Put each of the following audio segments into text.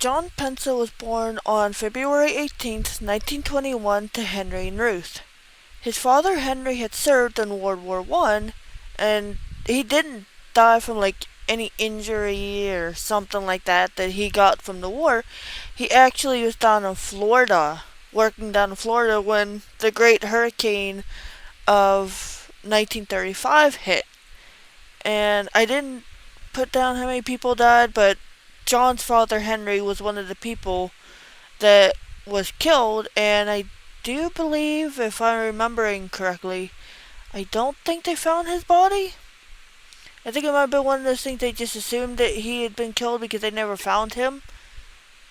John Pensyl was born on February 18th, 1921 to Henry and Ruth. His father Henry had served in World War I, and he didn't die from any injury or something like that he got from the war. He actually was down in Florida, working down in Florida when the Great Hurricane of 1935 hit. And I didn't put down how many people died, but John's father Henry was one of the people that was killed, and I do believe, if I'm remembering correctly, I don't think they found his body. I think it might have been one of those things they just assumed that he had been killed because they never found him.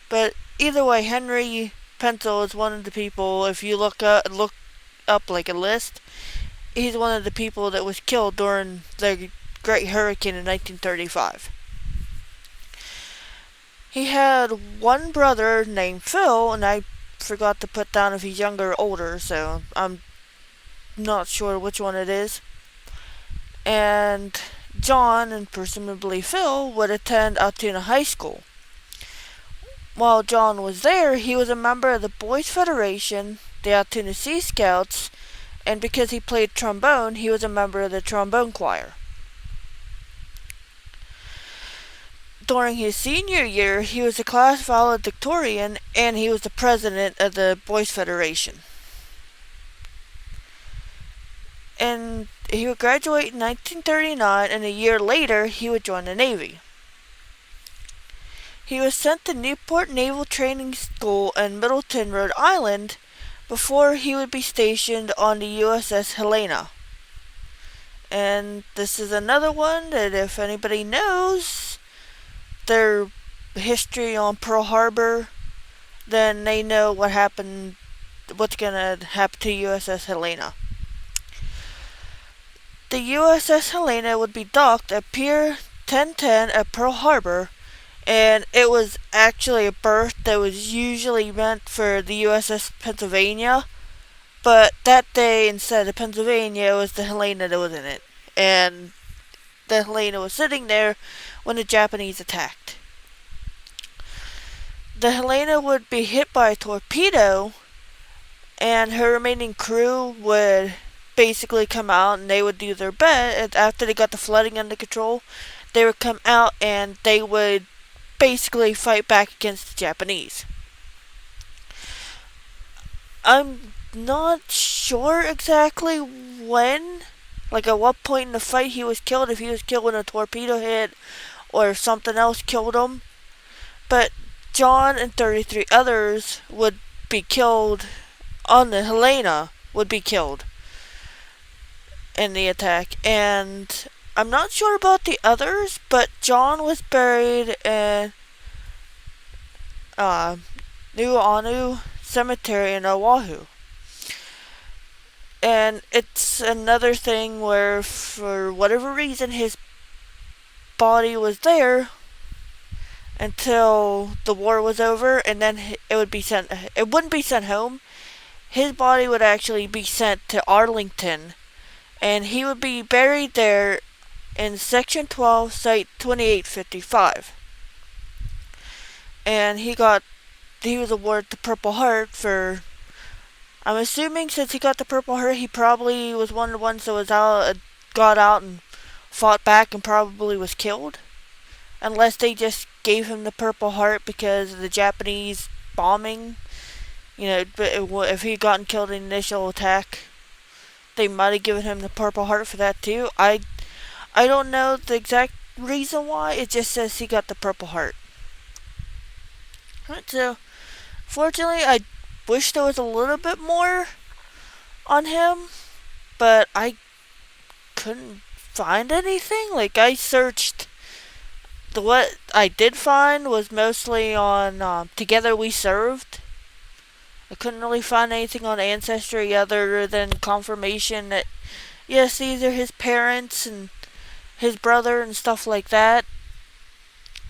But either way, Henry Pensyl is one of the people, if you look up like a list, he's one of the people that was killed during the Great Hurricane in 1935. He had one brother named Phil, and I forgot to put down if he's younger or older, so I'm not sure which one it is. And John, and presumably Phil, would attend Altoona High School. While John was there, he was a member of the Boys Federation, the Altoona Sea Scouts, and because he played trombone, he was a member of the trombone choir. During his senior year, he was a class valedictorian, and he was the president of the Boys Federation. And he would graduate in 1939, and a year later, he would join the Navy. He was sent to Newport Naval Training School in Middleton, Rhode Island, before he would be stationed on the USS Helena. And this is another one that if anybody knows their history on Pearl Harbor, then they know what's going to happen to USS Helena. The USS Helena would be docked at Pier 1010 at Pearl Harbor, and it was actually a berth that was usually meant for the USS Pennsylvania, but that day, instead of Pennsylvania, it was the Helena that was in it, and the Helena was sitting there when the Japanese attacked. The Helena would be hit by a torpedo, and her remaining crew would basically come out, and they would do their best. After they got the flooding under control, they would come out and they would basically fight back against the Japanese. I'm not sure exactly when, at what point in the fight he was killed, if he was killed when a torpedo hit or if something else killed him. But John and 33 others would be killed on the Helena, would be killed in the attack. And I'm not sure about the others, but John was buried in Nuuanu Cemetery in Oahu. And it's another thing where, for whatever reason, his body was there until the war was over, and then it wouldn't be sent home. His body would actually be sent to Arlington, and he would be buried there in Section 12, Site 2855. And he was awarded the Purple Heart for, I'm assuming since he got the Purple Heart, he probably was one of the ones that got out and fought back and probably was killed. Unless they just gave him the Purple Heart because of the Japanese bombing. But if he had gotten killed in the initial attack, they might have given him the Purple Heart for that too. I don't know the exact reason why. It just says he got the Purple Heart. Right, so fortunately, I wish there was a little bit more on him, but I couldn't find anything. I searched. What I did find was mostly on Together We Served. I couldn't really find anything on Ancestry other than confirmation that, yes, these are his parents and his brother and stuff like that.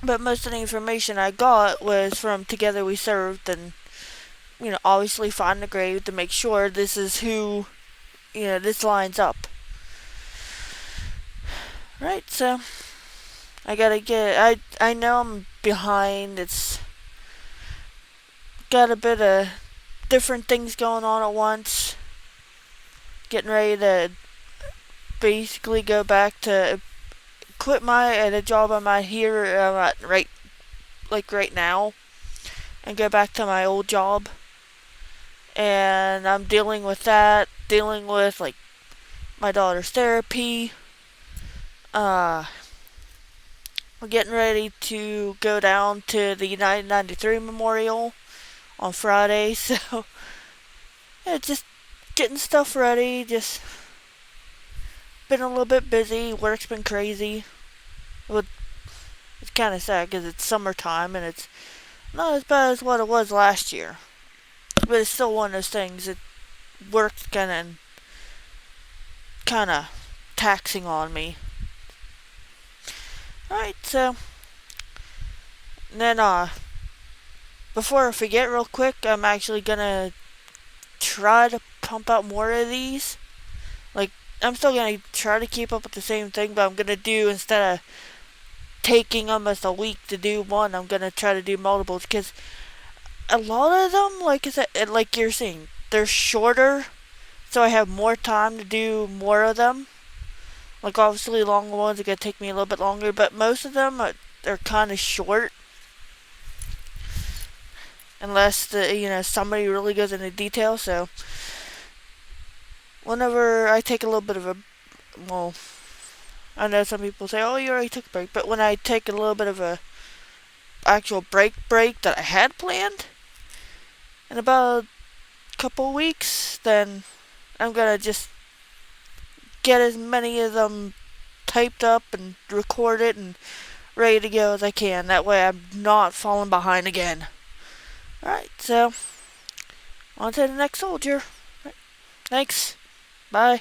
But most of the information I got was from Together We Served, and, obviously find the grave to make sure this is who, this lines up. Right, so I know I'm behind. It's got a bit of different things going on at once. Getting ready to basically go back to quit the job I'm at here right now, and go back to my old job. And I'm dealing with that, dealing with like my daughter's therapy. We're getting ready to go down to the United 93 Memorial on Friday, so yeah, just getting stuff ready. Just been a little bit busy. Work's been crazy. Well, it's kind of sad because it's summertime and it's not as bad as what it was last year. But it's still one of those things that work's kind of taxing on me. Alright, so then before I forget real quick, I'm actually gonna try to pump out more of these. Like, I'm still gonna try to keep up with the same thing, but I'm gonna do, instead of taking almost a week to do one, I'm gonna try to do multiples, because a lot of them, like I said, like you're saying, they're shorter, so I have more time to do more of them. Like, obviously, longer ones are gonna take me a little bit longer, but most of them are kind of short, unless somebody really goes into detail. So whenever I take a little bit of a, well, I know some people say, oh, you already took a break, but when I take a little bit of a actual break that I had planned in about a couple weeks, then I'm gonna just get as many of them typed up and recorded and ready to go as I can. That way I'm not falling behind again. Alright, so on to the next soldier. Thanks. Bye.